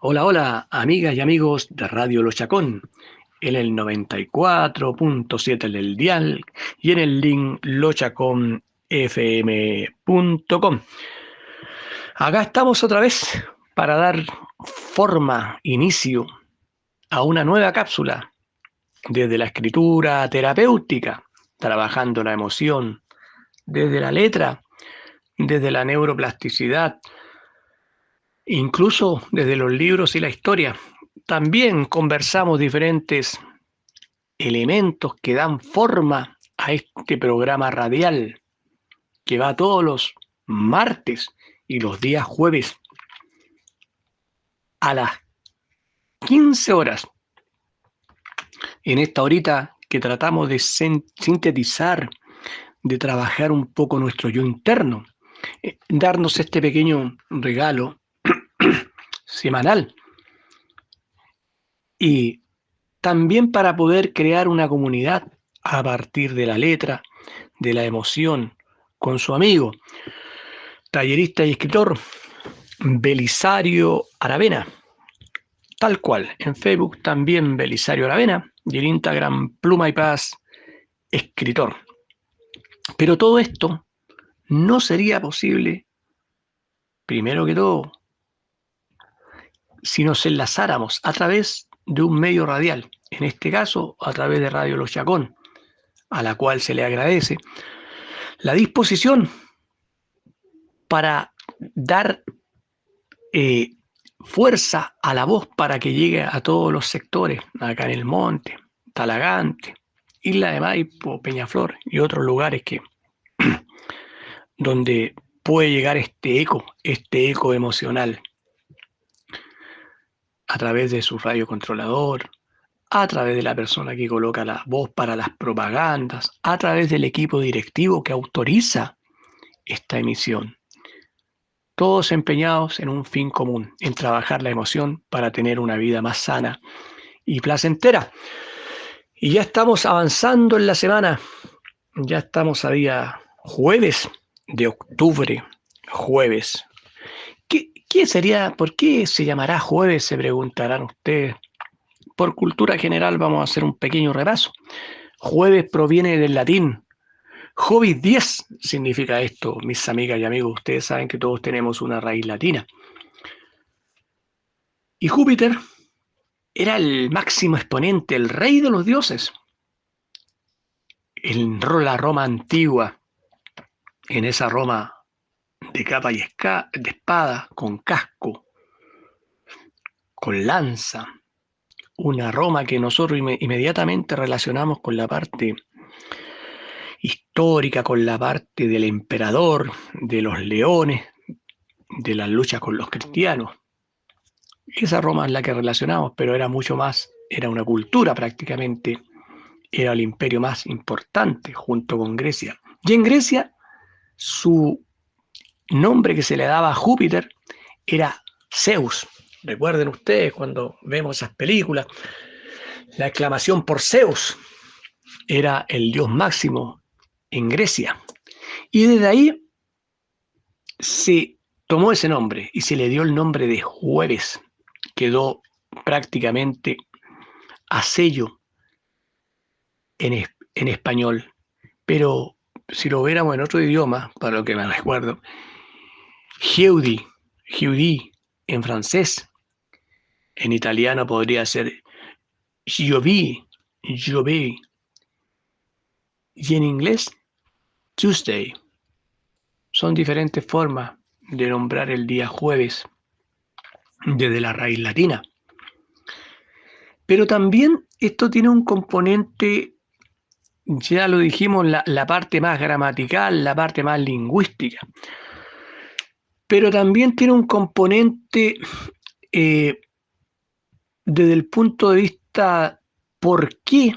Hola, hola, amigas y amigos de Radio Los Chacón, en el 94.7 del dial y en el link lochaconfm.com. Acá estamos otra vez para dar forma, inicio a una nueva cápsula desde la escritura terapéutica, trabajando la emoción, desde la letra, desde la neuroplasticidad, incluso desde los libros y la historia. También conversamos diferentes elementos que dan forma a este programa radial que va todos los martes y los días jueves a las 15 horas. En esta horita que tratamos de sintetizar, de trabajar un poco nuestro yo interno, darnos este pequeño regalo semanal y también para poder crear una comunidad a partir de la letra, de la emoción, con su amigo, tallerista y escritor Belisario Aravena, tal cual, en Facebook también Belisario Aravena y en Instagram Pluma y Paz Escritor. Pero todo esto no sería posible, primero que todo, si nos enlazáramos a través de un medio radial, en este caso a través de Radio Los Chacón, a la cual se le agradece la disposición para dar fuerza a la voz para que llegue a todos los sectores, acá en el Monte, Talagante, Isla de Maipo, Peñaflor y otros lugares que donde puede llegar este eco emocional a través de su radiocontrolador, a través de la persona que coloca la voz para las propagandas, a través del equipo directivo que autoriza esta emisión. Todos empeñados en un fin común, en trabajar la emoción para tener una vida más sana y placentera. Y ya estamos avanzando en la semana, ya estamos a día jueves de octubre, jueves. ¿Qué sería, por qué se llamará jueves? Se preguntarán ustedes. Por cultura general vamos a hacer un pequeño repaso. Jueves proviene del latín. Jovis 10 significa esto, mis amigas y amigos. Ustedes saben que todos tenemos una raíz latina. Y Júpiter era el máximo exponente, el rey de los dioses. En la Roma antigua, en esa Roma de capa y de espada, con casco, con lanza, una Roma que nosotros inmediatamente relacionamos con la parte histórica, con la parte del emperador, de los leones, de las luchas con los cristianos. Esa Roma es la que relacionamos, pero era mucho más, era una cultura prácticamente, era el imperio más importante junto con Grecia. Y en Grecia, su nombre que se le daba a Júpiter era Zeus. Recuerden ustedes cuando vemos esas películas, la exclamación por Zeus era el dios máximo en Grecia. Y desde ahí se tomó ese nombre y se le dio el nombre de jueves. Quedó prácticamente a sello en español. Pero si lo viéramos en otro idioma, para lo que me recuerdo, jeudi en francés, en italiano podría ser Giove, y en inglés, Tuesday. Son diferentes formas de nombrar el día jueves desde la raíz latina. Pero también esto tiene un componente, ya lo dijimos, la parte más gramatical, la parte más lingüística. Pero también tiene un componente desde el punto de vista, ¿por qué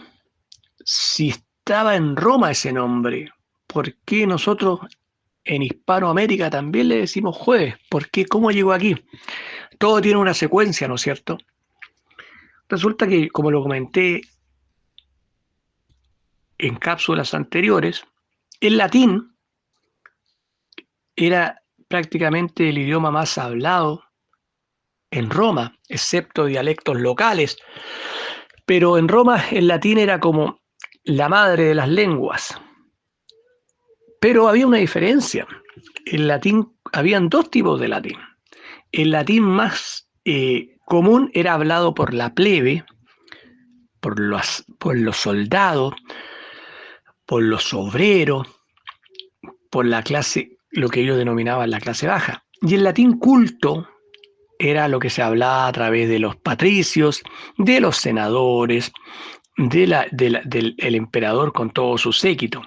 si estaba en Roma ese nombre? ¿Por qué nosotros en Hispanoamérica también le decimos jueves? ¿Por qué? ¿Cómo llegó aquí? Todo tiene una secuencia, ¿no es cierto? Resulta que, como lo comenté en cápsulas anteriores, el latín era prácticamente el idioma más hablado en Roma, excepto dialectos locales, pero en Roma el latín era como la madre de las lenguas. Pero había una diferencia. El latín, habían dos tipos de latín. El latín más común era hablado por la plebe, por los soldados, por los obreros, por la clase, lo que ellos denominaban la clase baja. Y el latín culto era lo que se hablaba a través de los patricios, de los senadores, del el emperador con todo su séquito.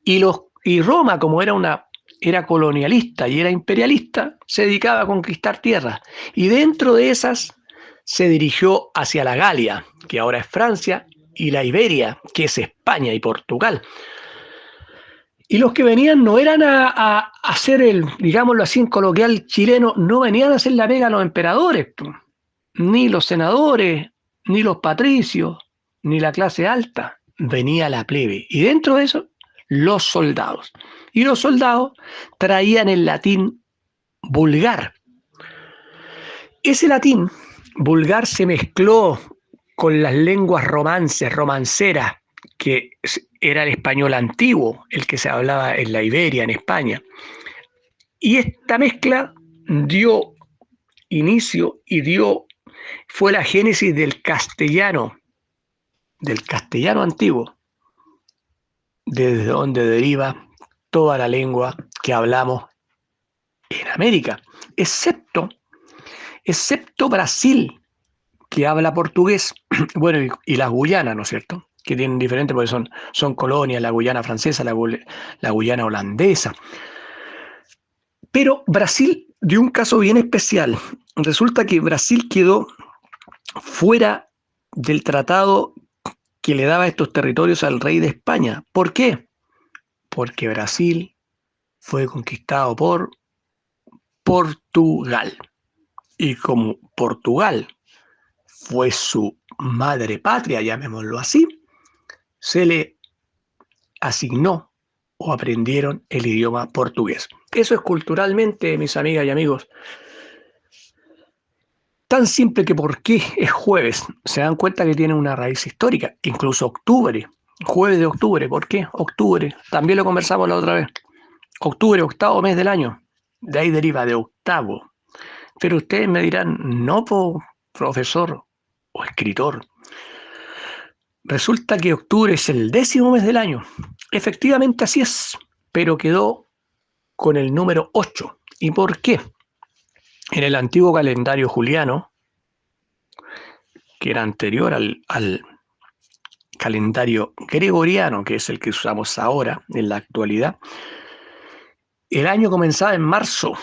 Y Roma, como era colonialista y era imperialista, se dedicaba a conquistar tierras. Y dentro de esas se dirigió hacia la Galia, que ahora es Francia, y la Iberia, que es España y Portugal. Y los que venían no eran a hacer digámoslo así en coloquial chileno, no venían a hacer la pega a los emperadores, ni los senadores, ni los patricios, ni la clase alta. Venía la plebe. Y dentro de eso, los soldados. Y los soldados traían el latín vulgar. Ese latín vulgar se mezcló con las lenguas romanceras, que era el español antiguo, el que se hablaba en la Iberia, en España. Y esta mezcla dio inicio y fue la génesis del castellano antiguo, desde donde deriva toda la lengua que hablamos en América, excepto Brasil, que habla portugués, bueno, y las Guyanas, ¿no es cierto?, que tienen diferentes, porque son colonias, la Guyana francesa, la Guyana holandesa. Pero Brasil dio un caso bien especial. Resulta que Brasil quedó fuera del tratado que le daba estos territorios al rey de España. ¿Por qué? Porque Brasil fue conquistado por Portugal. Y como Portugal fue su madre patria, llamémoslo así, se le asignó o aprendieron el idioma portugués. Eso es culturalmente, mis amigas y amigos, tan simple que por qué es jueves. Se dan cuenta que tiene una raíz histórica, incluso octubre, jueves de octubre. ¿Por qué? Octubre, también lo conversamos la otra vez. Octubre, octavo mes del año, de ahí deriva de octavo. Pero ustedes me dirán, no, profesor o escritor. Resulta que octubre es el 10º mes del año. Efectivamente así es, pero quedó con el número 8. ¿Y por qué? En el antiguo calendario juliano, que era anterior al calendario gregoriano, que es el que usamos ahora en la actualidad, el año comenzaba en marzo.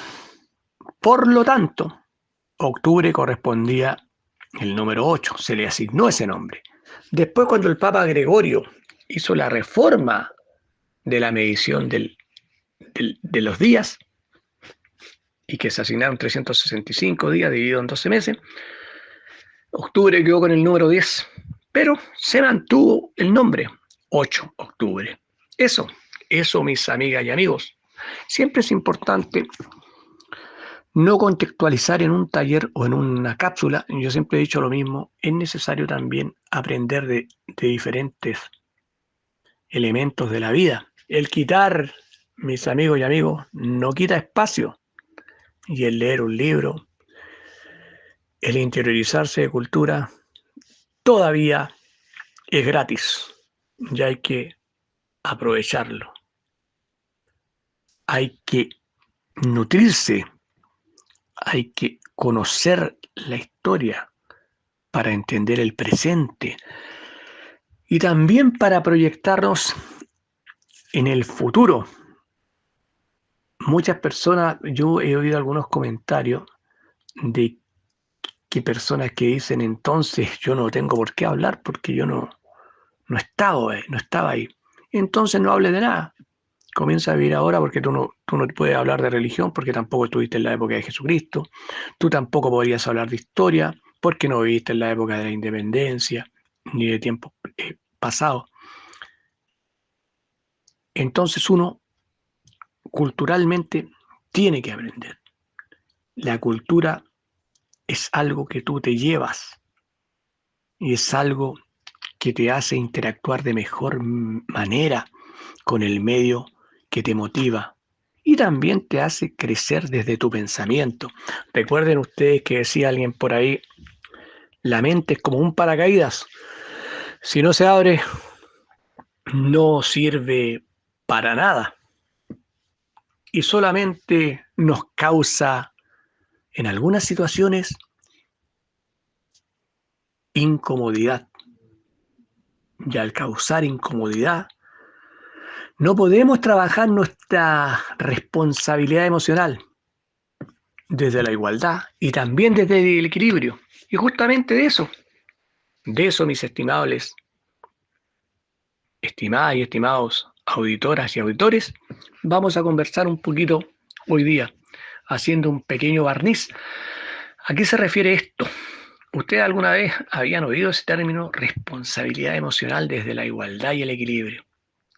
Por lo tanto, octubre correspondía el número 8, se le asignó ese nombre. Después, cuando el Papa Gregorio hizo la reforma de la medición de los días, y que se asignaron 365 días dividido en 12 meses, octubre quedó con el número 10, pero se mantuvo el nombre, 8 octubre. Eso, mis amigas y amigos. Siempre es importante no contextualizar en un taller o en una cápsula. Yo siempre he dicho lo mismo, es necesario también aprender de diferentes elementos de la vida. El quitar, mis amigos y amigos, no quita espacio. Y el leer un libro, el interiorizarse de cultura, todavía es gratis. Y hay que aprovecharlo. Hay que nutrirse, hay que conocer la historia para entender el presente y también para proyectarnos en el futuro. Muchas personas, yo he oído algunos comentarios de que personas que dicen, entonces yo no tengo por qué hablar porque yo no estaba ahí. Entonces no hables de nada. Comienza a vivir ahora, porque tú no puedes hablar de religión porque tampoco estuviste en la época de Jesucristo. Tú tampoco podrías hablar de historia porque no viviste en la época de la independencia ni de tiempos pasados. Entonces uno culturalmente tiene que aprender. La cultura es algo que tú te llevas y es algo que te hace interactuar de mejor manera con el medio que te motiva y también te hace crecer desde tu pensamiento. Recuerden ustedes que decía alguien por ahí, la mente es como un paracaídas. Si no se abre, no sirve para nada y solamente nos causa en algunas situaciones incomodidad. Y al causar incomodidad, no podemos trabajar nuestra responsabilidad emocional desde la igualdad y también desde el equilibrio. Y justamente de eso, mis estimadas y estimados auditoras y auditores, vamos a conversar un poquito hoy día, haciendo un pequeño barniz. ¿A qué se refiere esto? ¿Ustedes alguna vez habían oído ese término responsabilidad emocional desde la igualdad y el equilibrio?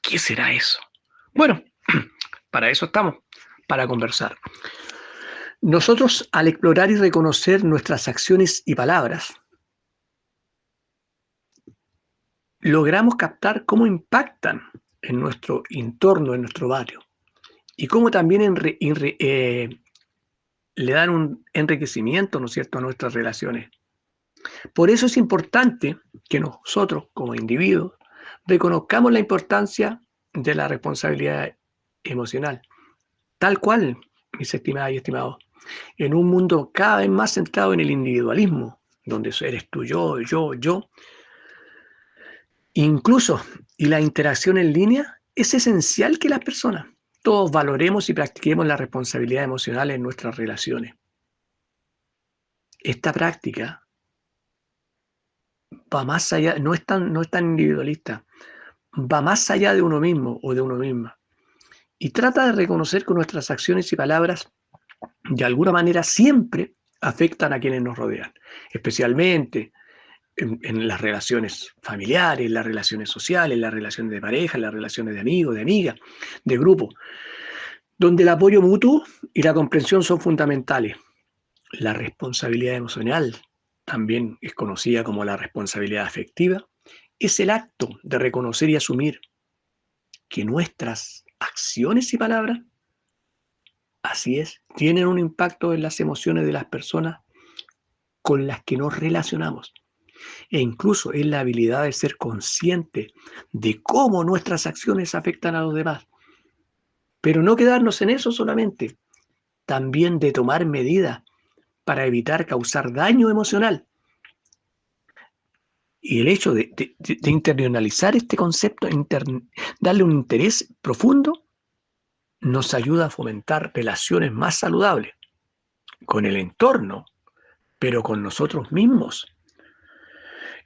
¿Qué será eso? Bueno, para eso estamos, para conversar. Nosotros, al explorar y reconocer nuestras acciones y palabras, logramos captar cómo impactan en nuestro entorno, en nuestro barrio, y cómo también le dan un enriquecimiento, ¿no es cierto?, a nuestras relaciones. Por eso es importante que nosotros, como individuos, reconozcamos la importancia de la responsabilidad emocional, tal cual, mis estimadas y estimados, en un mundo cada vez más centrado en el individualismo, donde eres tú, yo, incluso, y la interacción en línea, es esencial que las personas, todos valoremos y practiquemos la responsabilidad emocional en nuestras relaciones. Esta práctica va más allá, no es tan individualista, va más allá de uno mismo o de uno misma. Y trata de reconocer que nuestras acciones y palabras de alguna manera siempre afectan a quienes nos rodean, especialmente en las relaciones familiares, las relaciones sociales, las relaciones de pareja, las relaciones de amigos, de amigas, de grupo, donde el apoyo mutuo y la comprensión son fundamentales. La responsabilidad emocional, también es conocida como la responsabilidad afectiva, es el acto de reconocer y asumir que nuestras acciones y palabras, así es, tienen un impacto en las emociones de las personas con las que nos relacionamos. E incluso es la habilidad de ser consciente de cómo nuestras acciones afectan a los demás. Pero no quedarnos en eso solamente, también de tomar medidas para evitar causar daño emocional. Y el hecho de internalizar este concepto, darle un interés profundo, nos ayuda a fomentar relaciones más saludables con el entorno, pero con nosotros mismos.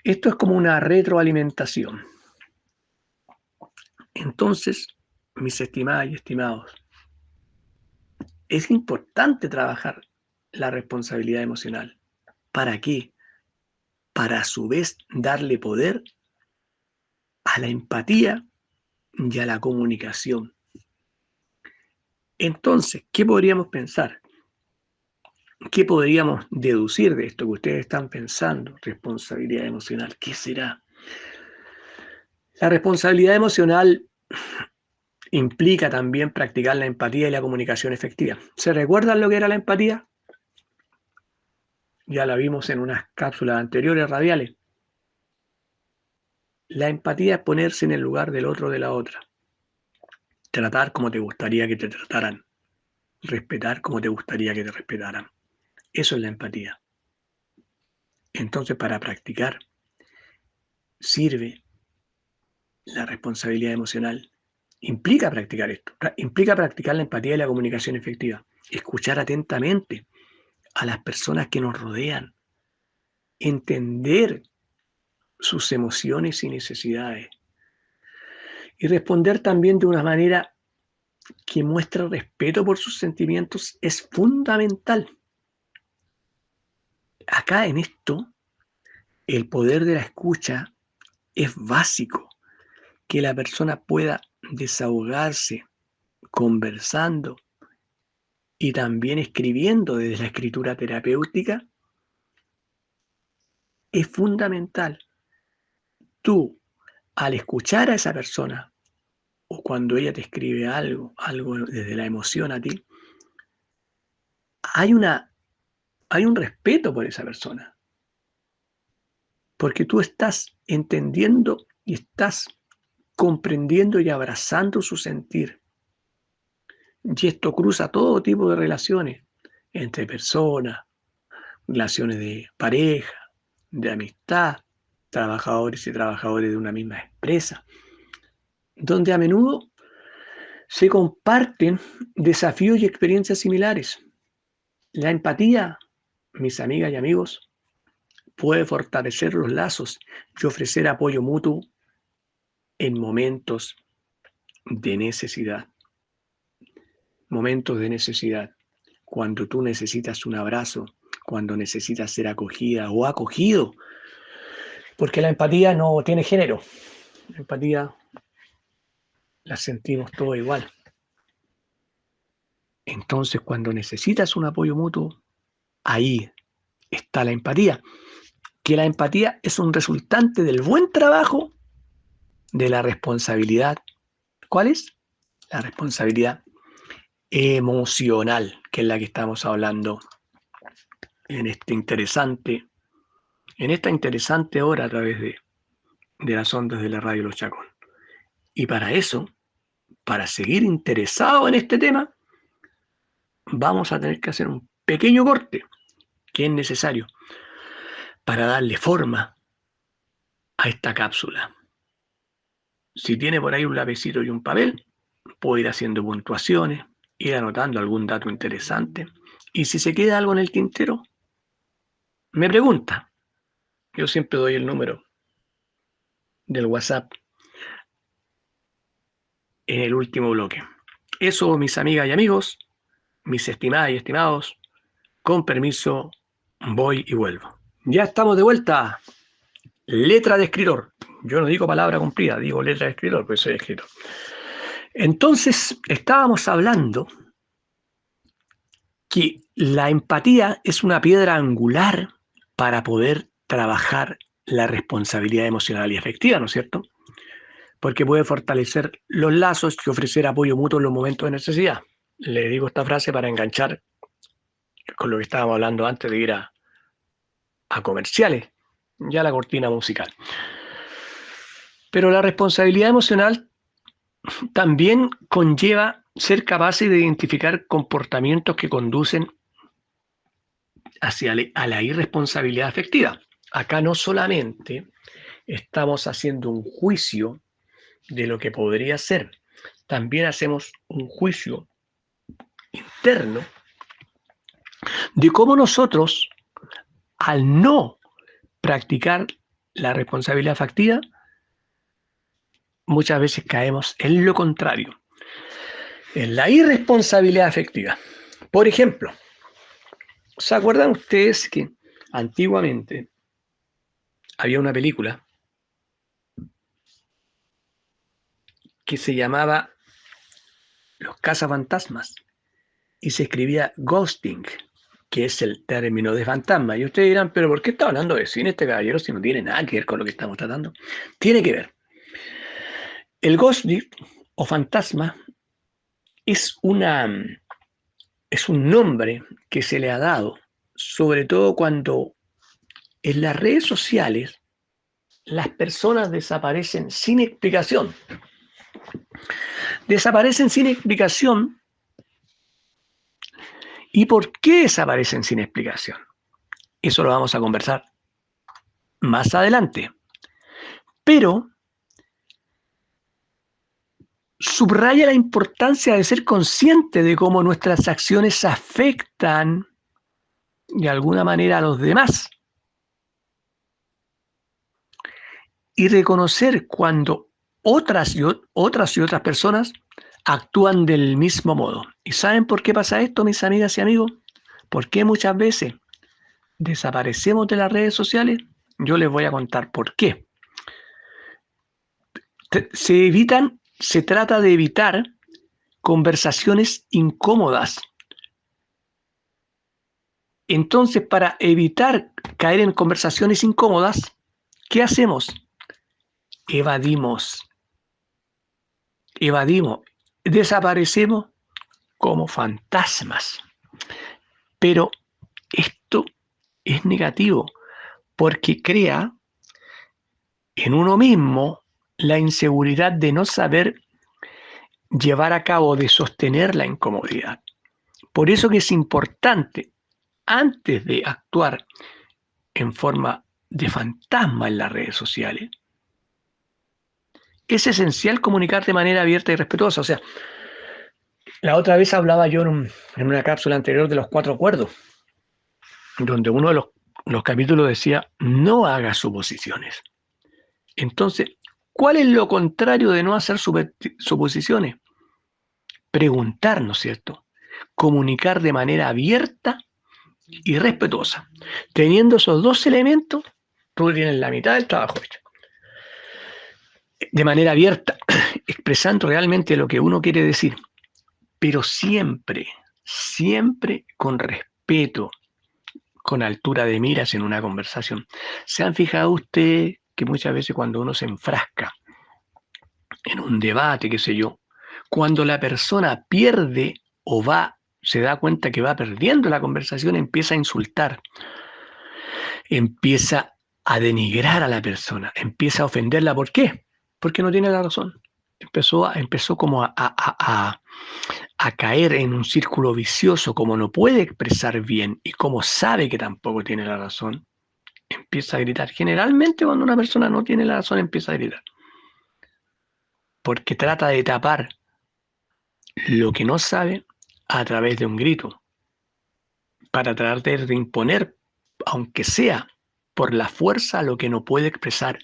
Esto es como una retroalimentación. Entonces, mis estimadas y estimados, es importante trabajar la responsabilidad emocional. ¿Para qué? Para a su vez darle poder a la empatía y a la comunicación. Entonces, ¿qué podríamos pensar? ¿Qué podríamos deducir de esto que ustedes están pensando? Responsabilidad emocional, ¿qué será? La responsabilidad emocional implica también practicar la empatía y la comunicación efectiva. ¿Se recuerdan lo que era la empatía? Ya la vimos en unas cápsulas anteriores radiales. La empatía es ponerse en el lugar del otro o de la otra. Tratar como te gustaría que te trataran. Respetar como te gustaría que te respetaran. Eso es la empatía. Entonces, para practicar, sirve la responsabilidad emocional. Implica practicar esto. Implica practicar la empatía y la comunicación efectiva. Escuchar atentamente a las personas que nos rodean. Entender sus emociones y necesidades. Y responder también de una manera que muestre respeto por sus sentimientos es fundamental. Acá en esto, el poder de la escucha es básico. Que la persona pueda desahogarse conversando y también escribiendo desde la escritura terapéutica, es fundamental. Tú, al escuchar a esa persona, o cuando ella te escribe algo desde la emoción a ti, hay un respeto por esa persona, porque tú estás entendiendo y estás comprendiendo y abrazando su sentir. Y esto cruza todo tipo de relaciones entre personas, relaciones de pareja, de amistad, trabajadores y trabajadores de una misma empresa, donde a menudo se comparten desafíos y experiencias similares. La empatía, mis amigas y amigos, puede fortalecer los lazos y ofrecer apoyo mutuo en momentos de necesidad. Momentos de necesidad, cuando tú necesitas un abrazo, cuando necesitas ser acogida o acogido, porque la empatía no tiene género. La empatía la sentimos todo igual. Entonces, cuando necesitas un apoyo mutuo, ahí está la empatía. Que la empatía es un resultante del buen trabajo de la responsabilidad. ¿Cuál es? La responsabilidad emocional, que es la que estamos hablando en esta interesante hora a través de las ondas de la radio Los Chacón. Y para eso, para seguir interesado en este tema, vamos a tener que hacer un pequeño corte que es necesario para darle forma a esta cápsula. Si tiene por ahí un lapicito y un papel, puede ir haciendo puntuaciones, ir anotando algún dato interesante. Y si se queda algo en el tintero, me pregunta. Yo siempre doy el número del WhatsApp en el último bloque. Eso, mis amigas y amigos, mis estimadas y estimados, con permiso, voy y vuelvo. Ya estamos de vuelta. Letra de escritor. Yo no digo palabra cumplida, digo letra de escritor, porque soy escritor. Entonces, estábamos hablando que la empatía es una piedra angular para poder trabajar la responsabilidad emocional y afectiva, ¿no es cierto? Porque puede fortalecer los lazos y ofrecer apoyo mutuo en los momentos de necesidad. Le digo esta frase para enganchar con lo que estábamos hablando antes de ir a comerciales, ya la cortina musical. Pero la responsabilidad emocional también conlleva ser capaces de identificar comportamientos que conducen a la irresponsabilidad afectiva. Acá no solamente estamos haciendo un juicio de lo que podría ser, también hacemos un juicio interno de cómo nosotros, al no practicar la responsabilidad afectiva, muchas veces caemos en lo contrario, en la irresponsabilidad afectiva. Por ejemplo, ¿se acuerdan ustedes que antiguamente había una película que se llamaba Los cazafantasmas y se escribía ghosting, que es el término de fantasma? Y ustedes dirán, ¿pero por qué está hablando de cine este caballero si no tiene nada que ver con lo que estamos tratando? Tiene que ver. El ghosting o fantasma es un nombre que se le ha dado, sobre todo cuando en las redes sociales las personas desaparecen sin explicación. Desaparecen sin explicación. ¿Y por qué desaparecen sin explicación? Eso lo vamos a conversar más adelante. Pero subraya la importancia de ser consciente de cómo nuestras acciones afectan de alguna manera a los demás. Y reconocer cuando otras personas actúan del mismo modo. ¿Y saben por qué pasa esto, mis amigas y amigos? ¿Por qué muchas veces desaparecemos de las redes sociales? Yo les voy a contar por qué. Se trata de evitar conversaciones incómodas Entonces, para evitar caer en conversaciones incómodas, ¿qué hacemos? Evadimos, desaparecemos como fantasmas. Pero esto es negativo porque crea en uno mismo la inseguridad de no saber llevar a cabo, de sostener la incomodidad. Por eso que es importante, antes de actuar en forma de fantasma en las redes sociales, es esencial comunicar de manera abierta y respetuosa. O sea, la otra vez hablaba yo en una cápsula anterior de los 4 acuerdos, donde uno de los capítulos decía, no haga suposiciones. Entonces, ¿cuál es lo contrario de no hacer suposiciones? Preguntar, ¿no es cierto? Comunicar de manera abierta y respetuosa. Teniendo esos 2 elementos, tú tienes la mitad del trabajo hecho. De manera abierta, expresando realmente lo que uno quiere decir, pero siempre, siempre con respeto, con altura de miras en una conversación. ¿Se han fijado ustedes que muchas veces cuando uno se enfrasca en un debate, qué sé yo, cuando la persona pierde o se da cuenta que va perdiendo la conversación, empieza a insultar, empieza a denigrar a la persona, empieza a ofenderla? ¿Por qué? Porque no tiene la razón. Empezó como a caer en un círculo vicioso, como no puede expresar bien y como sabe que tampoco tiene la razón, empieza a gritar. Generalmente cuando una persona no tiene la razón empieza a gritar, porque trata de tapar lo que no sabe a través de un grito, para tratar de imponer, aunque sea por la fuerza, lo que no puede expresar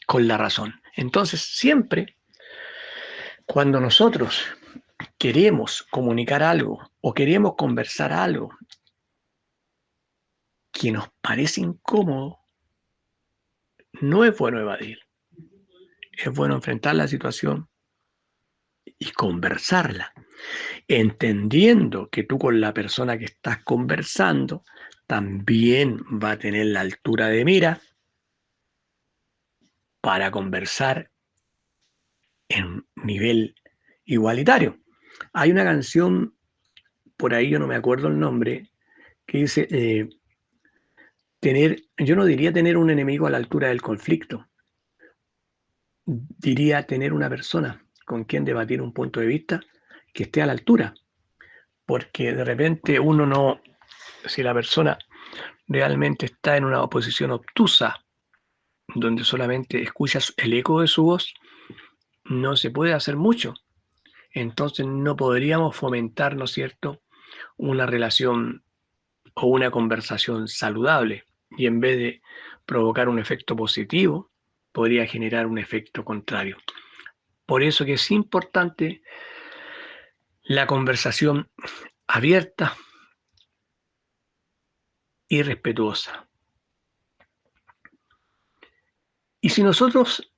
con la razón. Entonces, siempre cuando nosotros queremos comunicar algo o queremos conversar algo que nos parece incómodo, no es bueno evadir. Es bueno enfrentar la situación y conversarla, entendiendo que tú con la persona que estás conversando también va a tener la altura de mira para conversar en nivel igualitario. Hay una canción, por ahí yo no me acuerdo el nombre, que dice, yo no diría tener un enemigo a la altura del conflicto, diría tener una persona con quien debatir un punto de vista que esté a la altura, porque de repente uno no, si la persona realmente está en una posición obtusa, donde solamente escuchas el eco de su voz, no se puede hacer mucho. Entonces no podríamos fomentar, ¿no es cierto?, una relación o una conversación saludable, y en vez de provocar un efecto positivo, podría generar un efecto contrario. Por eso que es importante la conversación abierta y respetuosa. Y si nosotros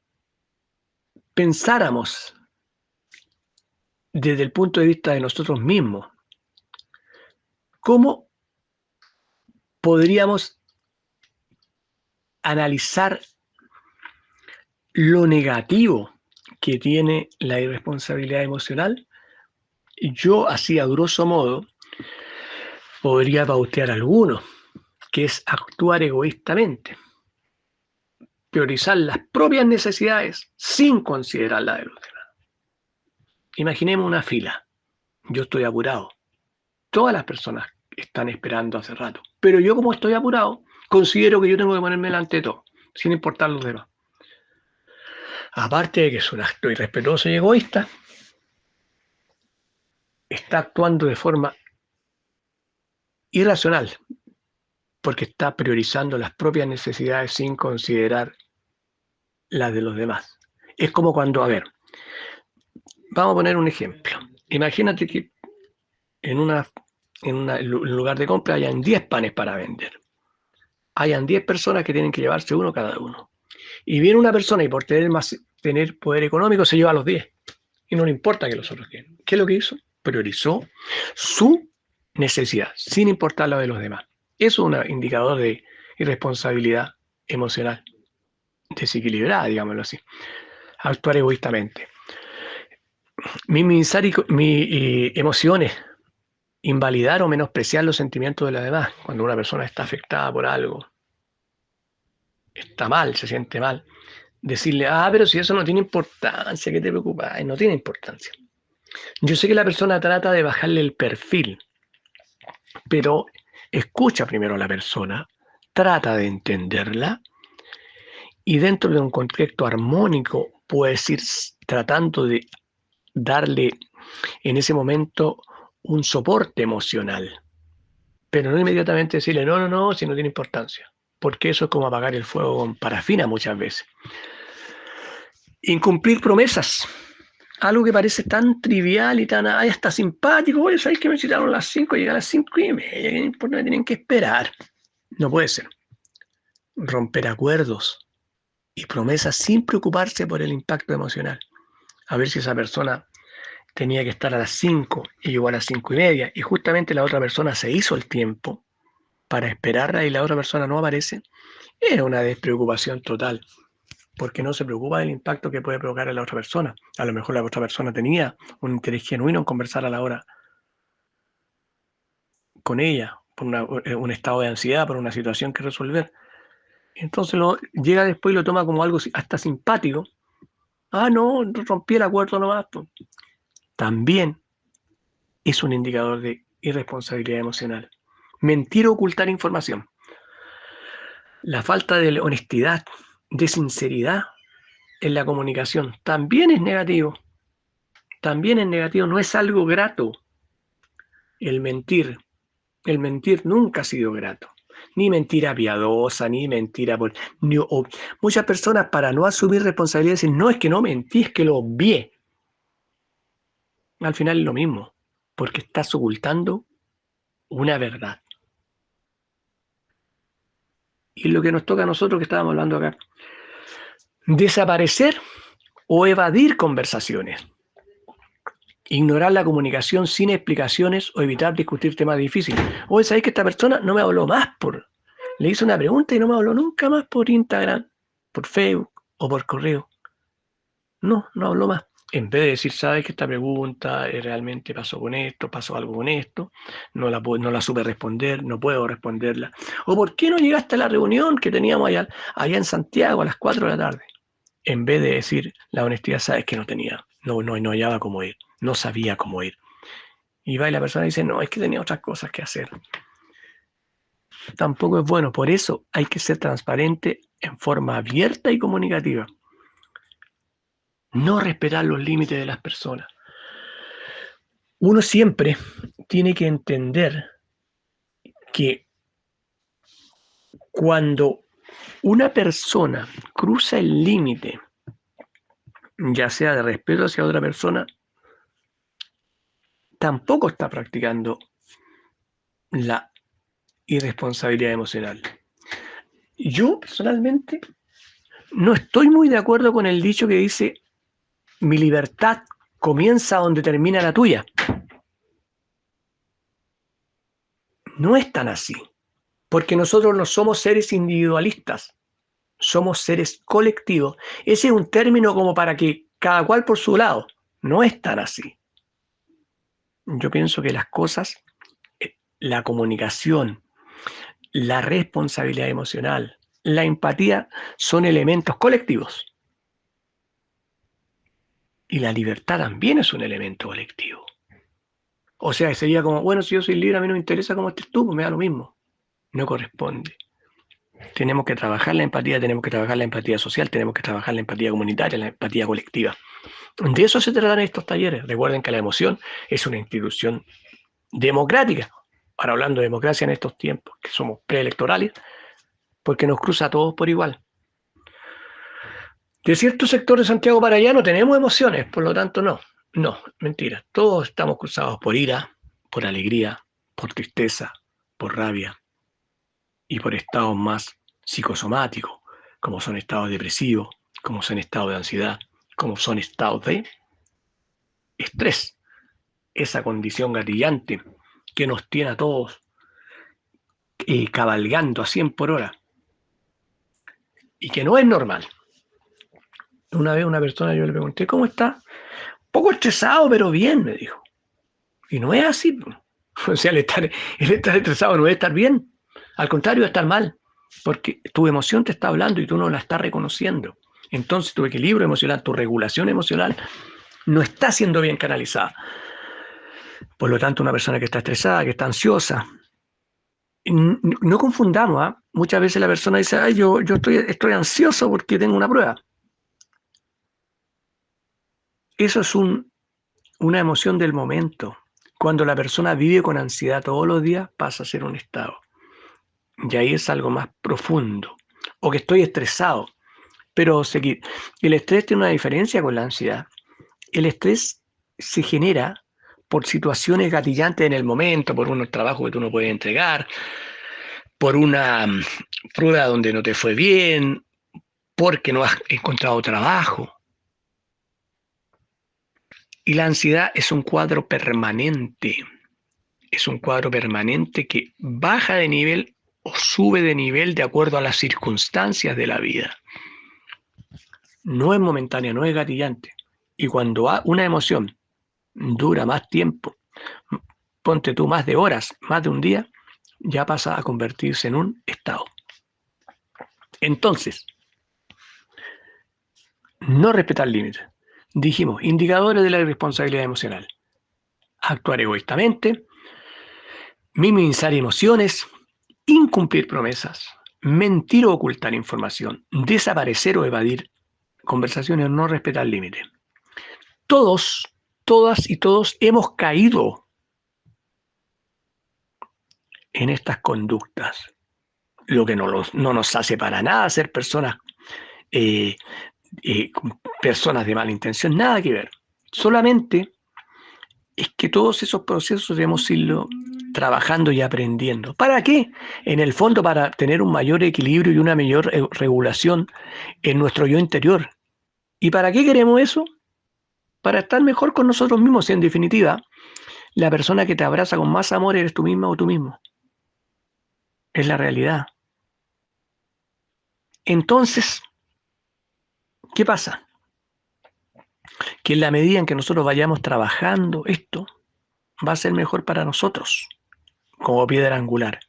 pensáramos desde el punto de vista de nosotros mismos, ¿cómo podríamos analizar lo negativo que tiene la irresponsabilidad emocional? Yo, así a grosso modo, podría pautear algunos, que es actuar egoístamente, priorizar las propias necesidades sin considerar la de los demás. Imaginemos una fila. Yo estoy apurado. Todas las personas están esperando hace rato. Pero yo, como estoy apurado, considero que yo tengo que ponerme delante de todo, sin importar los demás. Aparte de que es un acto irrespetuoso y egoísta, está actuando de forma irracional, porque está priorizando las propias necesidades sin considerar las de los demás. Es como cuando, a ver, vamos a poner un ejemplo. Imagínate que en un lugar de compra hayan 10 panes para vender. Hayan 10 personas que tienen que llevarse uno cada uno. Y viene una persona y por tener poder económico se lleva a los 10. Y no le importa que los otros quieran. ¿Qué es lo que hizo? Priorizó su necesidad, sin importar la de los demás. Es un indicador de irresponsabilidad emocional, desequilibrada, digámoslo así. Actuar egoístamente. Minimizar emociones, invalidar o menospreciar los sentimientos de los demás. Cuando una persona está afectada por algo, está mal, se siente mal, decirle, pero si eso no tiene importancia, ¿qué te preocupa? No tiene importancia. Yo sé que la persona trata de bajarle el perfil, pero escucha primero a la persona, trata de entenderla y dentro de un contexto armónico puedes ir tratando de darle en ese momento un soporte emocional, pero no inmediatamente decirle, no, si no tiene importancia, porque eso es como apagar el fuego con parafina muchas veces. Incumplir promesas, algo que parece tan trivial y tan, hasta simpático. Oye, ¿sabéis que me citaron a las 5 y llegué a las 5:30? ¿Qué importa? Me tienen que esperar. No puede ser. Romper acuerdos y promesas sin preocuparse por el impacto emocional. A ver si esa persona tenía que estar a las 5 y llegó a las 5:30 y justamente la otra persona se hizo el tiempo para esperarla y la otra persona no aparece, es una despreocupación total, porque no se preocupa del impacto que puede provocar a la otra persona. A lo mejor la otra persona tenía un interés genuino en conversar a la hora con ella, por un estado de ansiedad, por una situación que resolver. Entonces llega después y lo toma como algo hasta simpático. No, rompí el acuerdo nomás. También es un indicador de irresponsabilidad emocional. Mentir o ocultar información. La falta de honestidad, de sinceridad en la comunicación también es negativo. También es negativo, no es algo grato. El mentir nunca ha sido grato. Ni mentira piadosa, ni mentira muchas personas para no asumir responsabilidad dicen, no, es que no mentí, es que lo obvié. Al final es lo mismo, porque estás ocultando una verdad. Y lo que nos toca a nosotros que estábamos hablando acá, desaparecer o evadir conversaciones. Ignorar la comunicación sin explicaciones o evitar discutir temas difíciles. Oye, ¿sabéis que esta persona no me habló más le hice una pregunta y no me habló nunca más por Instagram, por Facebook o por correo? No habló más. En vez de decir, ¿sabes que esta pregunta realmente pasó con esto, pasó algo con esto? No la supe responder, no puedo responderla. ¿O por qué no llegaste a la reunión que teníamos allá en Santiago a las 4 de la tarde? En vez de decir la honestidad, sabes que no hallaba cómo ir, no sabía cómo ir. Y va y la persona dice, no, es que tenía otras cosas que hacer. Tampoco es bueno, por eso hay que ser transparente en forma abierta y comunicativa. No respetar los límites de las personas. Uno siempre tiene que entender que cuando una persona cruza el límite, ya sea de respeto hacia otra persona, tampoco está practicando la irresponsabilidad emocional. Yo personalmente no estoy muy de acuerdo con el dicho que dice mi libertad comienza donde termina la tuya. No es tan así, porque nosotros no somos seres individualistas, somos seres colectivos. Ese es un término como para que cada cual por su lado. No es tan así. Yo pienso que las cosas, la comunicación, la responsabilidad emocional, la empatía son elementos colectivos. Y la libertad también es un elemento colectivo. O sea, sería como, bueno, si yo soy libre, a mí no me interesa cómo estés tú, pues me da lo mismo. No corresponde. Tenemos que trabajar la empatía, tenemos que trabajar la empatía social, tenemos que trabajar la empatía comunitaria, la empatía colectiva. De eso se tratan estos talleres. Recuerden que la emoción es una institución democrática. Ahora hablando de democracia en estos tiempos, que somos preelectorales, porque nos cruza a todos por igual. De cierto sector de Santiago para allá no tenemos emociones, por lo tanto no. No, mentira. Todos estamos cruzados por ira, por alegría, por tristeza, por rabia y por estados más psicosomáticos, como son estados depresivos, como son estados de ansiedad, como son estados de estrés. Esa condición gatillante que nos tiene a todos cabalgando a 100 por hora y que no es normal. Una vez una persona, yo le pregunté, ¿cómo está? Poco estresado, pero bien, me dijo. Y no es así. O sea, el estar estresado no es estar bien. Al contrario, es estar mal. Porque tu emoción te está hablando y tú no la estás reconociendo. Entonces tu equilibrio emocional, tu regulación emocional no está siendo bien canalizada. Por lo tanto, una persona que está estresada, que está ansiosa, no confundamos, ¿eh? Muchas veces la persona dice, ay, yo estoy ansioso porque tengo una prueba. Eso es una emoción del momento. Cuando la persona vive con ansiedad todos los días, pasa a ser un estado. Y ahí es algo más profundo. O que estoy estresado. Pero el estrés tiene una diferencia con la ansiedad. El estrés se genera por situaciones gatillantes en el momento, por unos trabajos que tú no puedes entregar, por una prueba donde no te fue bien, porque no has encontrado trabajo. Y la ansiedad es un cuadro permanente. Es un cuadro permanente que baja de nivel o sube de nivel de acuerdo a las circunstancias de la vida. No es momentánea, no es gatillante. Y cuando una emoción dura más tiempo, ponte tú más de horas, más de un día, ya pasa a convertirse en un estado. Entonces, no respetar límites. Dijimos, indicadores de la irresponsabilidad emocional. Actuar egoístamente, minimizar emociones, incumplir promesas, mentir o ocultar información, desaparecer o evadir conversaciones, no respetar límites. Todos, todas y todos hemos caído en estas conductas, lo que no nos hace para nada ser personas, eh, personas de mala intención, nada que ver. Solamente es que todos esos procesos debemos irlo trabajando y aprendiendo. ¿Para qué? En el fondo, para tener un mayor equilibrio y una mayor regulación en nuestro yo interior. ¿Y para qué queremos eso? Para estar mejor con nosotros mismos. Y en definitiva, la persona que te abraza con más amor eres tú misma o tú mismo. Es la realidad. Entonces, ¿qué pasa? Que en la medida en que nosotros vayamos trabajando esto, va a ser mejor para nosotros, como piedra angular,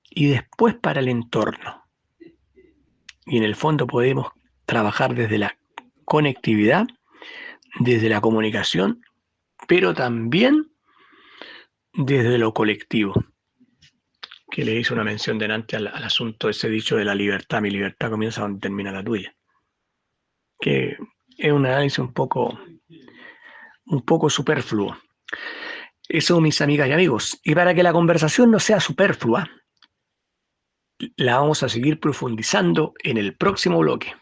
y después para el entorno. Y en el fondo podemos trabajar desde la conectividad, desde la comunicación, pero también desde lo colectivo, que le hice una mención delante al asunto ese dicho de la libertad. Mi libertad comienza donde termina la tuya. Que es un análisis un poco superfluo. Eso, mis amigas y amigos. Y para que la conversación no sea superflua, la vamos a seguir profundizando en el próximo bloque,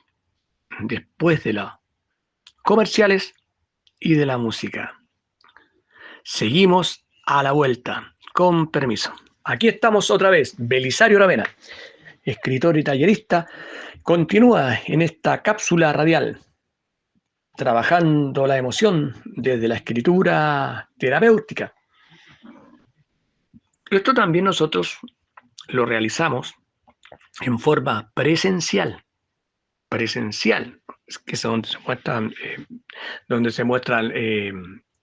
después de los comerciales y de la música. Seguimos a la vuelta, con permiso. Aquí estamos otra vez, Belisario Aravena, escritor y tallerista, continúa en esta cápsula radial, trabajando la emoción desde la escritura terapéutica. Esto también nosotros lo realizamos en forma presencial, que es donde se muestran,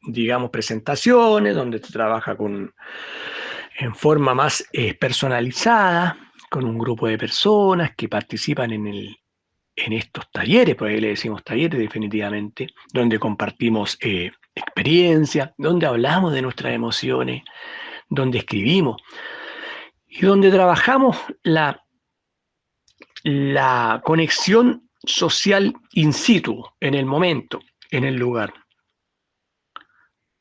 digamos, presentaciones, donde se trabaja en forma más personalizada, con un grupo de personas que participan en estos talleres, por ahí le decimos talleres definitivamente, donde compartimos experiencias, donde hablamos de nuestras emociones, donde escribimos y donde trabajamos la conexión social in situ, en el momento, en el lugar.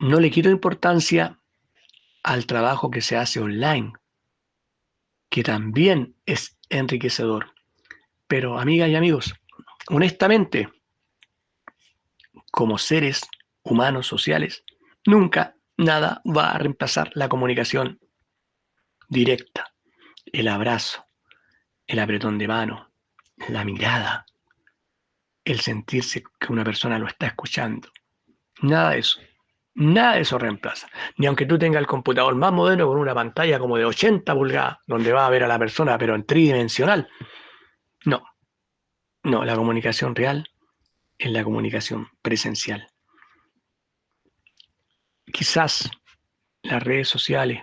No le quito importancia al trabajo que se hace online, que también es enriquecedor. Pero, amigas y amigos, honestamente, como seres humanos sociales, nunca nada va a reemplazar la comunicación directa, el abrazo, el apretón de mano, la mirada, el sentirse que una persona lo está escuchando. Nada de eso. Nada de eso reemplaza. Ni aunque tú tengas el computador más moderno con una pantalla como de 80 pulgadas, donde vas a ver a la persona, pero en tridimensional. No, no, la comunicación real es la comunicación presencial. Quizás las redes sociales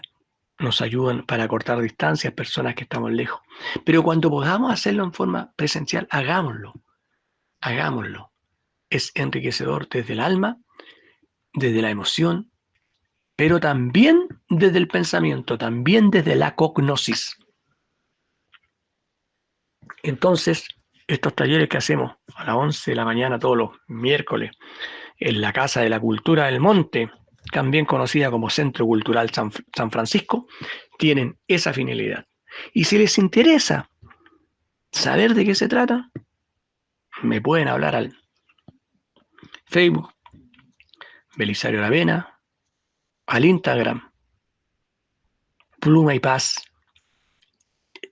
nos ayudan para cortar distancias, personas que estamos lejos. Pero cuando podamos hacerlo en forma presencial, hagámoslo. Hagámoslo. Es enriquecedor desde el alma, desde la emoción, pero también desde el pensamiento, también desde la cognosis. Entonces, estos talleres que hacemos a las 11 de la mañana todos los miércoles en la Casa de la Cultura del Monte, también conocida como Centro Cultural San Francisco, tienen esa finalidad. Y si les interesa saber de qué se trata, me pueden hablar al Facebook, Belisario Aravena, al Instagram, Pluma y Paz,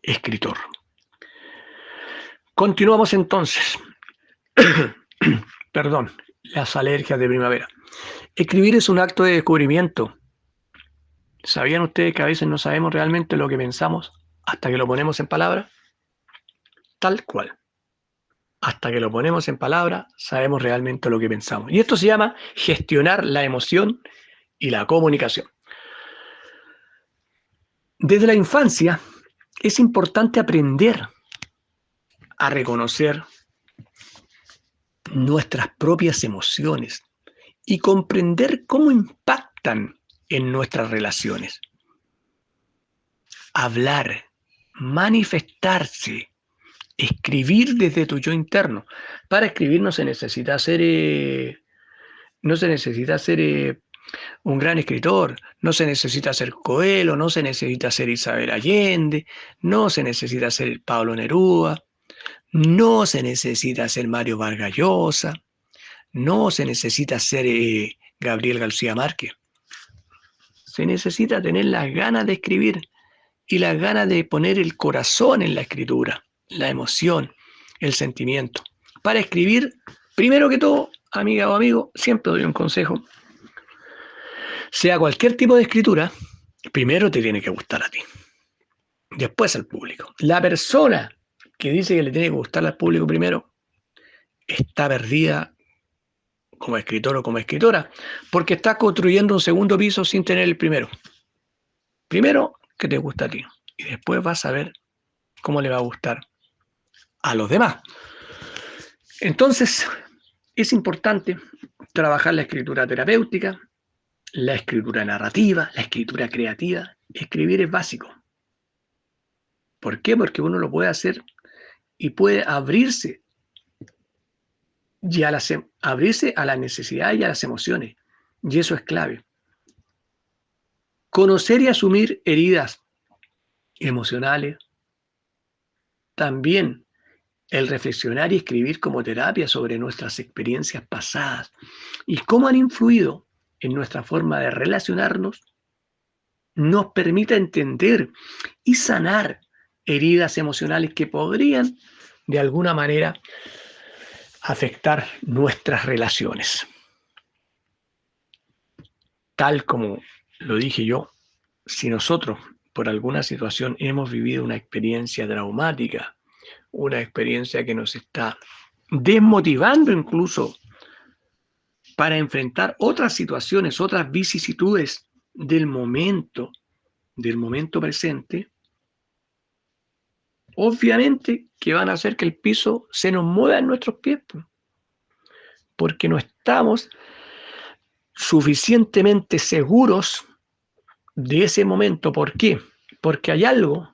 escritor. Continuamos entonces. Perdón, las alergias de primavera. Escribir es un acto de descubrimiento. ¿Sabían ustedes que a veces no sabemos realmente lo que pensamos hasta que lo ponemos en palabras? Tal cual. Hasta que lo ponemos en palabras, sabemos realmente lo que pensamos. Y esto se llama gestionar la emoción y la comunicación. Desde la infancia es importante aprender a reconocer nuestras propias emociones y comprender cómo impactan en nuestras relaciones. Hablar, manifestarse, escribir desde tu yo interno. Para escribir no se necesita ser un gran escritor, no se necesita ser Coelho, no se necesita ser Isabel Allende, no se necesita ser Pablo Neruda, no se necesita ser Mario Vargas Llosa, no se necesita ser Gabriel García Márquez. Se necesita tener las ganas de escribir y las ganas de poner el corazón en la escritura, la emoción, el sentimiento. Para escribir, primero que todo, amiga o amigo, siempre doy un consejo. Sea cualquier tipo de escritura, primero te tiene que gustar a ti, después al público. La persona que dice que le tiene que gustar al público primero está perdida como escritor o como escritora, porque está construyendo un segundo piso sin tener el primero. Primero, que te gusta a ti, y después vas a ver cómo le va a gustar a los demás. Entonces, es importante trabajar la escritura terapéutica, la escritura narrativa, la escritura creativa. Escribir es básico. ¿Por qué? Porque uno lo puede hacer y puede abrirse abrirse a la necesidad y a las emociones. Y eso es clave. Conocer y asumir heridas emocionales. También el reflexionar y escribir como terapia sobre nuestras experiencias pasadas y cómo han influido en nuestra forma de relacionarnos, nos permite entender y sanar heridas emocionales que podrían, de alguna manera, afectar nuestras relaciones. Tal como lo dije yo, si nosotros por alguna situación hemos vivido una experiencia traumática, una experiencia que nos está desmotivando incluso para enfrentar otras situaciones, otras vicisitudes del momento presente, obviamente que van a hacer que el piso se nos mueva en nuestros pies, porque no estamos suficientemente seguros de ese momento. ¿Por qué? Porque hay algo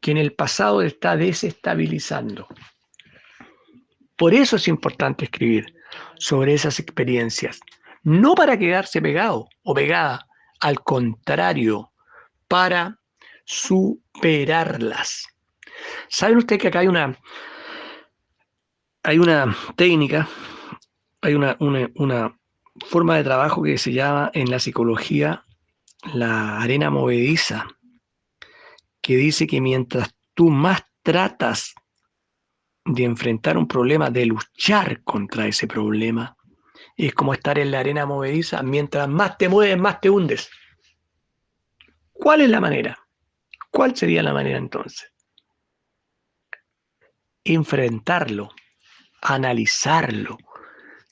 que en el pasado está desestabilizando. Por eso es importante escribir sobre esas experiencias, no para quedarse pegado o pegada, al contrario, para superarlas. ¿Saben ustedes que acá hay una técnica, hay una forma de trabajo que se llama en la psicología la arena movediza, que dice que mientras tú más tratas de enfrentar un problema, de luchar contra ese problema, Y es como estar en la arena movediza. Mientras más te mueves, más te hundes. ¿Cuál es la manera? ¿Cuál sería la manera entonces? Enfrentarlo, analizarlo,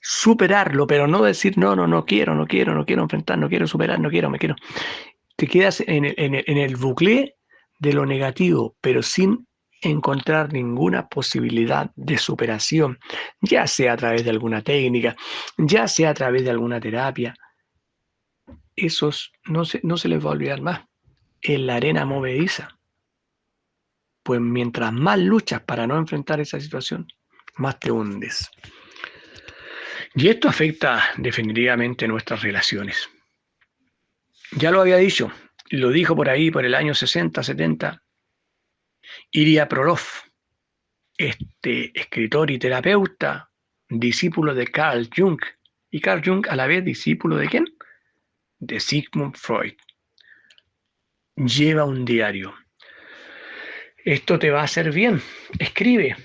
superarlo, pero no decir, no quiero enfrentar, no quiero superar, no quiero, me quiero. Te quedas en el bucle de lo negativo, pero sin encontrar ninguna posibilidad de superación, ya sea a través de alguna técnica, ya sea a través de alguna terapia. Esos no se les va a olvidar más. En la arena movediza. Pues mientras más luchas para no enfrentar esa situación, más te hundes. Y esto afecta definitivamente nuestras relaciones. Ya lo había dicho, lo dijo por ahí, por el año 60, 70, Ilya Prolov, este escritor y terapeuta, discípulo de Carl Jung. Y Carl Jung a la vez discípulo ¿de quién? De Sigmund Freud. Lleva un diario. Esto te va a hacer bien. Escribe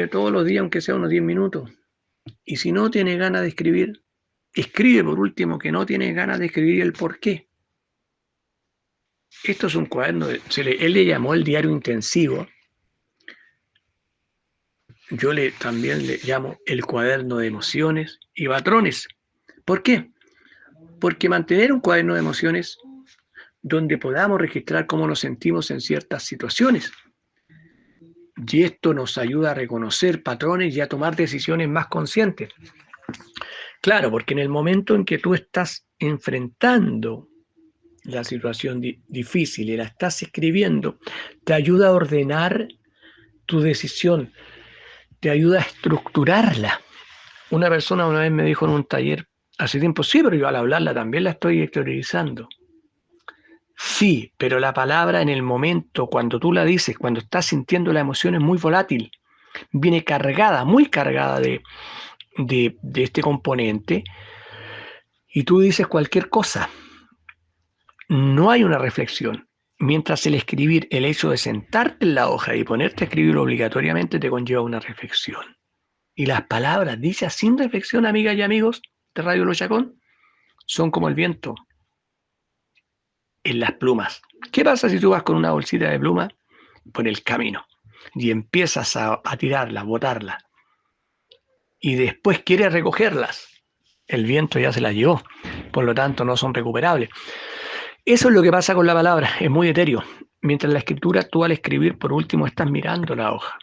todos los días, aunque sea unos 10 minutos. Y si no tienes ganas de escribir, escribe por último que no tienes ganas de escribir el por qué. Esto es un cuaderno, él le llamó el diario intensivo. Yo también le llamo el cuaderno de emociones y patrones. ¿Por qué? Porque mantener un cuaderno de emociones donde podamos registrar cómo nos sentimos en ciertas situaciones. Y esto nos ayuda a reconocer patrones y a tomar decisiones más conscientes. Claro, porque en el momento en que tú estás enfrentando la situación difícil y la estás escribiendo, te ayuda a ordenar tu decisión, te ayuda a estructurarla. Una persona una vez me dijo en un taller, hace tiempo, sí, pero yo al hablarla también la estoy exteriorizando. Sí, pero la palabra en el momento, cuando tú la dices, cuando estás sintiendo la emoción, es muy volátil. Viene cargada, muy cargada de este componente, y tú dices cualquier cosa. No hay una reflexión. Mientras el escribir, el hecho de sentarte en la hoja y ponerte a escribir obligatoriamente te conlleva una reflexión. Y las palabras dichas sin reflexión, amigas y amigos de Radio Lo Chacón, son como el viento en las plumas. ¿Qué pasa si tú vas con una bolsita de plumas por el camino y empiezas a tirarlas, botarlas, y después quieres recogerlas? El viento ya se las llevó, por lo tanto no son recuperables. Eso es lo que pasa con la palabra, es muy etéreo. Mientras la escritura, tú al escribir, por último, estás mirando la hoja.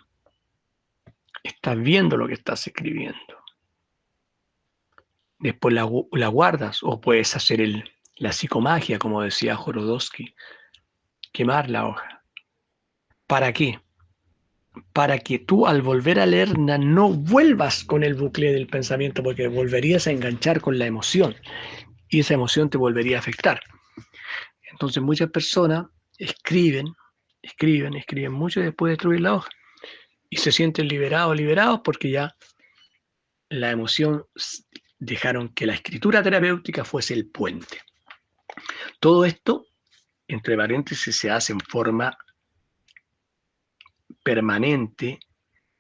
Estás viendo lo que estás escribiendo. Después la guardas o puedes hacer la psicomagia, como decía Jorodowski, quemar la hoja. ¿Para qué? Para que tú al volver a leerla no vuelvas con el bucle del pensamiento, porque volverías a enganchar con la emoción y esa emoción te volvería a afectar. Entonces muchas personas escriben mucho y después destruyen la hoja. Y se sienten liberados porque ya la emoción dejaron que la escritura terapéutica fuese el puente. Todo esto, entre paréntesis, se hace en forma permanente,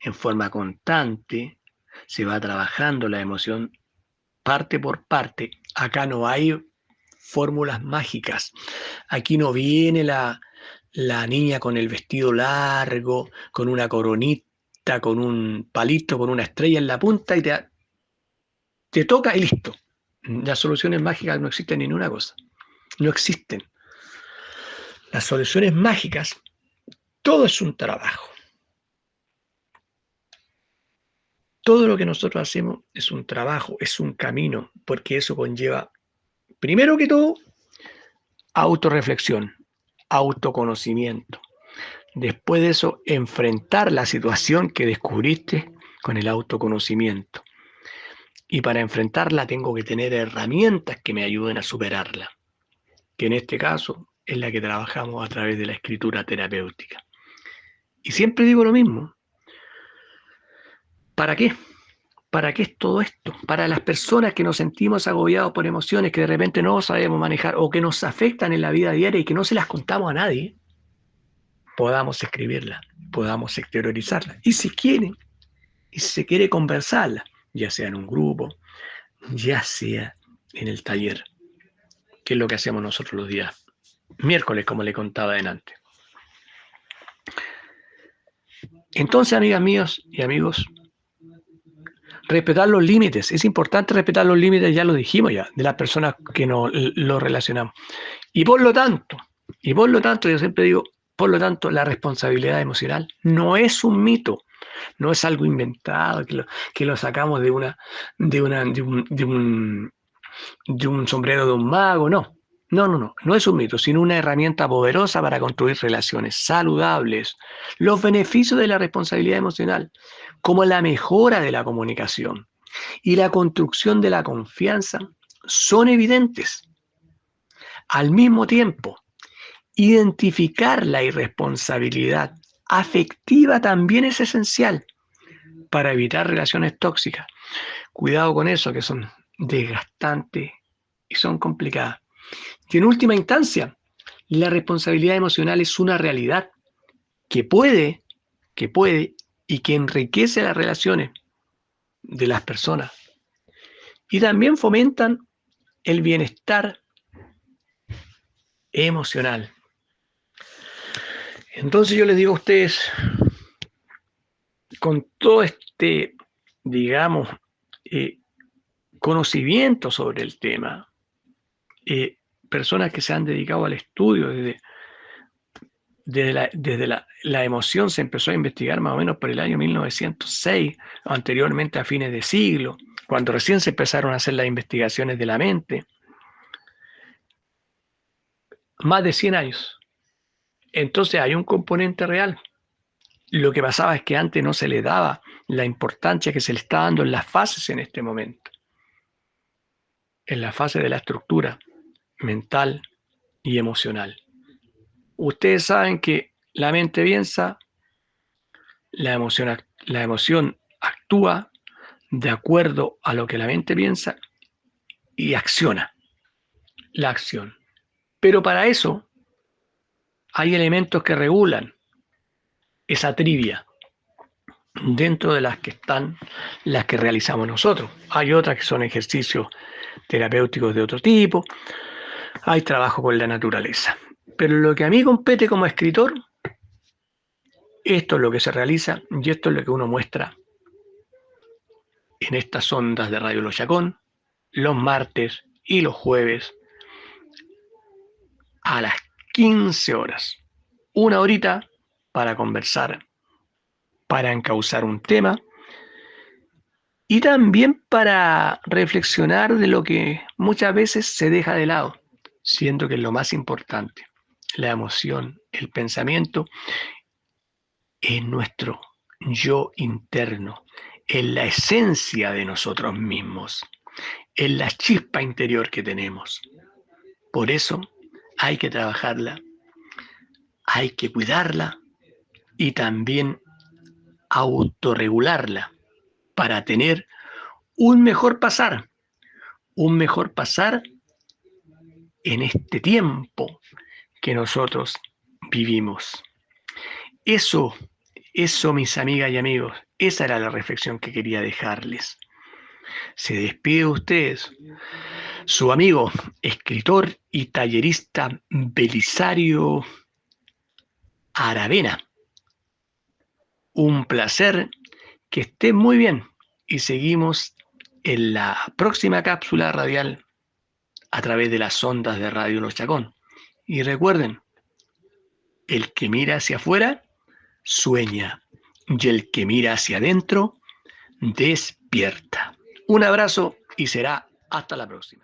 en forma constante, se va trabajando la emoción parte por parte. Acá no hay fórmulas mágicas. Aquí no viene la niña con el vestido largo, con una coronita, con un palito, con una estrella en la punta y te toca y listo. Las soluciones mágicas no existen ni en una cosa. No existen. Las soluciones mágicas, todo es un trabajo. Todo lo que nosotros hacemos es un trabajo, es un camino, porque eso conlleva, primero que todo, autorreflexión, autoconocimiento. Después de eso, enfrentar la situación que descubriste con el autoconocimiento. Y para enfrentarla tengo que tener herramientas que me ayuden a superarla, que en este caso es la que trabajamos a través de la escritura terapéutica. Y siempre digo lo mismo. ¿Para qué? ¿Para qué es todo esto? Para las personas que nos sentimos agobiados por emociones que de repente no sabemos manejar o que nos afectan en la vida diaria y que no se las contamos a nadie, podamos escribirlas, podamos exteriorizarlas. Y si quieren, y si se quiere conversarla, ya sea en un grupo, ya sea en el taller, que es lo que hacemos nosotros los días miércoles, como le contaba adelante. Entonces, amigas mías y amigos, respetar los límites. Es importante respetar los límites, ya lo dijimos ya, de las personas que nos lo relacionamos. Y por lo tanto, yo siempre digo, por lo tanto, la responsabilidad emocional no es un mito, no es algo inventado que lo sacamos de un sombrero de un mago, no. No es un mito, sino una herramienta poderosa para construir relaciones saludables. Los beneficios de la responsabilidad emocional, como la mejora de la comunicación y la construcción de la confianza, son evidentes. Al mismo tiempo, identificar la irresponsabilidad afectiva también es esencial para evitar relaciones tóxicas. Cuidado con eso, que son desgastantes y son complicadas. Y en última instancia, la responsabilidad emocional es una realidad que puede y que enriquece las relaciones de las personas y también fomentan el bienestar emocional. Entonces yo les digo a ustedes, con todo este, digamos, conocimiento sobre el tema, personas que se han dedicado al estudio desde la emoción se empezó a investigar más o menos por el año 1906, anteriormente a fines de siglo, cuando recién se empezaron a hacer las investigaciones de la mente. Más de 100 años. Entonces hay un componente real. Lo que pasaba es que antes no se le daba la importancia que se le está dando en las fases en este momento. En la fase de la estructura mental y emocional. Ustedes saben que la mente piensa, la emoción actúa de acuerdo a lo que la mente piensa y acciona la acción. Pero para eso hay elementos que regulan esa trivia dentro de las que están las que realizamos nosotros. Hay otras que son ejercicios terapéuticos de otro tipo, hay trabajo con la naturaleza. Pero lo que a mí compete como escritor, esto es lo que se realiza y esto es lo que uno muestra en estas ondas de Radio Los Chacón, los martes y los jueves a las 15 horas. Una horita para conversar, para encauzar un tema y también para reflexionar de lo que muchas veces se deja de lado, siendo que es lo más importante. La emoción, el pensamiento es nuestro yo interno, es la esencia de nosotros mismos, es la chispa interior que tenemos. Por eso hay que trabajarla, hay que cuidarla y también autorregularla para tener un mejor pasar en este tiempo que nosotros vivimos. Eso, mis amigas y amigos, esa era la reflexión que quería dejarles. Se despide de ustedes su amigo, escritor y tallerista Belisario Aravena. Un placer, que estén muy bien y seguimos en la próxima cápsula radial a través de las ondas de Radio Los Chacón. Y recuerden, el que mira hacia afuera sueña y el que mira hacia adentro despierta. Un abrazo y será hasta la próxima.